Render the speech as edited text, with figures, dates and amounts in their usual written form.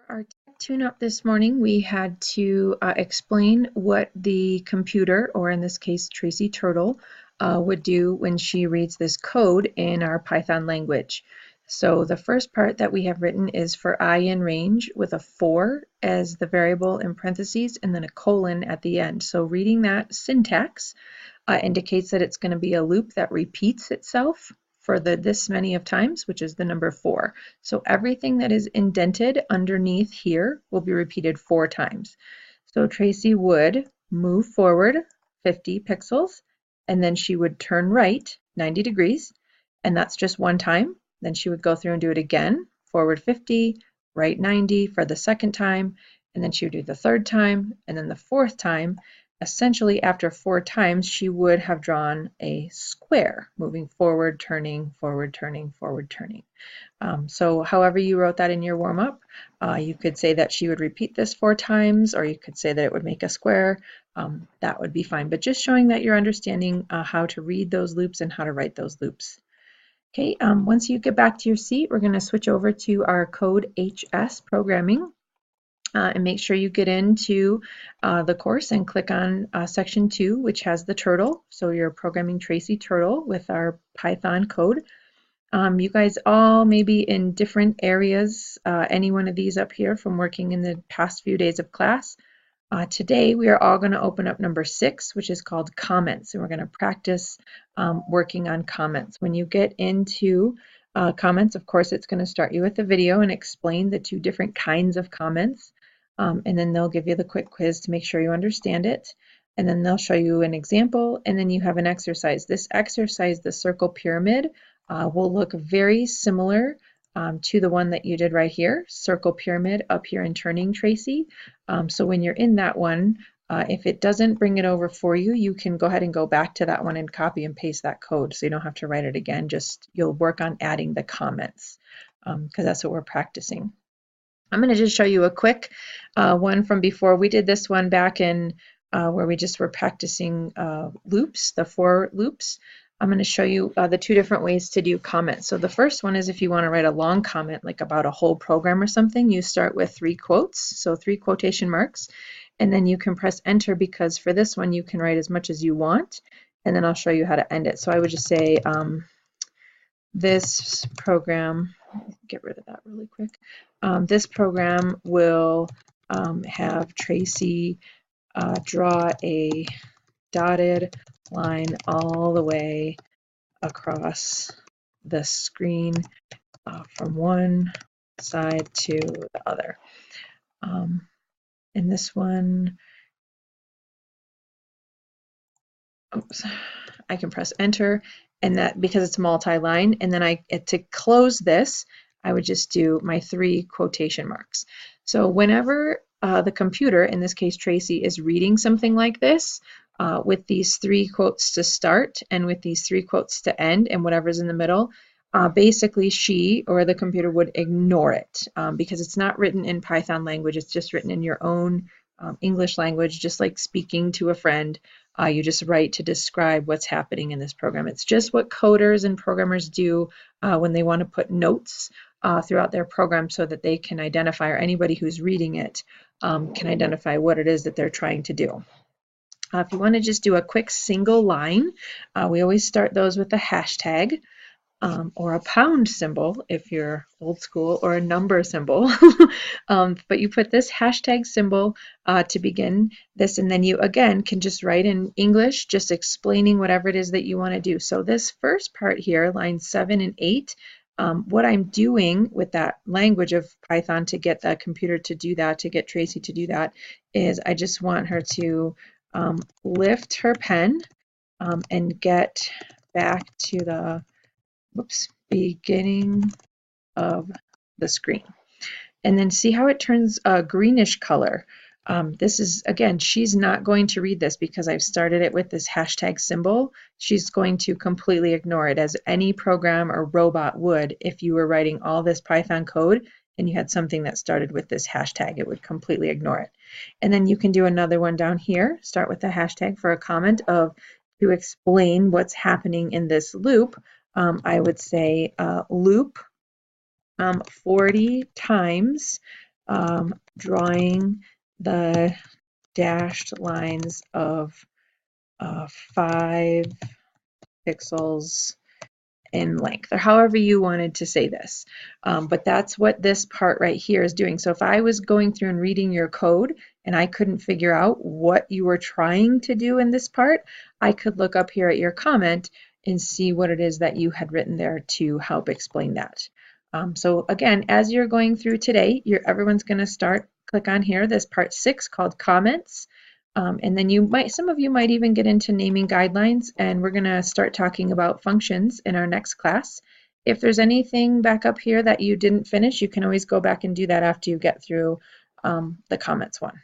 For our tech tune-up this morning, we had to explain what the computer, or in this case Tracy Turtle, would do when she reads this code in our Python language. So the first part that we have written is for I in range with a 4 as the variable in parentheses and then a colon at the end. So reading that syntax indicates that it's going to be a loop that repeats itself for this many of times, which is the number 4. So everything that is indented underneath here will be repeated 4 times. So Tracy would move forward 50 pixels, and then she would turn right 90 degrees, and that's just one time. Then she would go through and do it again, forward 50, right 90 for the second time, and then she would do the third time, and then the fourth time. Essentially, after 4 times, she would have drawn a square, moving forward, turning, forward, turning, forward, turning. So however you wrote that in your warm-up, you could say that she would repeat this 4 times, or you could say that it would make a square. That would be fine, but just showing that you're understanding how to read those loops and how to write those loops. Okay, once you get back to your seat, we're going to switch over to our Code HS programming. And make sure you get into the course and click on section 2, which has the turtle. So you're programming Tracy Turtle with our Python code. You guys all may be in different areas, any one of these up here from working in the past few days of class. Today we are all going to open up number 6, which is called comments, and we're going to practice working on comments. When you get into comments, of course, it's going to start you with a video and explain the 2 different kinds of comments. And then they'll give you the quick quiz to make sure you understand it. And then they'll show you an example, and then you have an exercise. This exercise, the circle pyramid, will look very similar to the one that you did right here, circle pyramid up here in Turning Tracy. So when you're in that one, if it doesn't bring it over for you, you can go ahead and go back to that one and copy and paste that code so you don't have to write it again. Just you'll work on adding the comments because that's what we're practicing. I'm going to just show you a quick one from before. We did this one back in where we just were practicing loops, the 4 loops. I'm going to show you the 2 different ways to do comments. So the first one is if you want to write a long comment, like about a whole program or something, you start with 3 quotes, so 3 quotation marks, and then you can press enter because for this one you can write as much as you want, and then I'll show you how to end it. So I would just say this program, get rid of that really quick. This program will have Tracy draw a dotted line all the way across the screen from one side to the other. In this one, oops, I can press enter, and that because it's multi-line, and then to close this, I would just do my 3 quotation marks. So whenever the computer, in this case Tracy, is reading something like this, with these 3 quotes to start and with these 3 quotes to end and whatever's in the middle, basically she or the computer would ignore it because it's not written in Python language, it's just written in your own English language, just like speaking to a friend. You just write to describe what's happening in this program. It's just what coders and programmers do when they want to put notes throughout their program so that they can identify, or anybody who's reading it can identify what it is that they're trying to do. If you want to just do a quick single line, we always start those with a hashtag. Or a pound symbol if you're old school, or a number symbol. But you put this hashtag symbol to begin this, and then you again can just write in English, just explaining whatever it is that you want to do. So this first part here, lines 7 and 8, what I'm doing with that language of Python to get the computer to do that, to get Tracy to do that, is I just want her to lift her pen and get back to the beginning of the screen. And then see how it turns a greenish color. This is, again, she's not going to read this because I've started it with this hashtag symbol. She's going to completely ignore it, as any program or robot would if you were writing all this Python code and you had something that started with this hashtag. It would completely ignore it. And then you can do another one down here. Start with the hashtag for a comment to explain what's happening in this loop. I would say loop 40 times drawing the dashed lines of 5 pixels in length, or however you wanted to say this. But that's what this part right here is doing. So if I was going through and reading your code and I couldn't figure out what you were trying to do in this part, I could look up here at your comment and see what it is that you had written there to help explain that. So again, as you're going through today, everyone's going to click on here, this part 6 called comments. And then some of you might even get into naming guidelines, and we're going to start talking about functions in our next class. If there's anything back up here that you didn't finish, you can always go back and do that after you get through the comments one.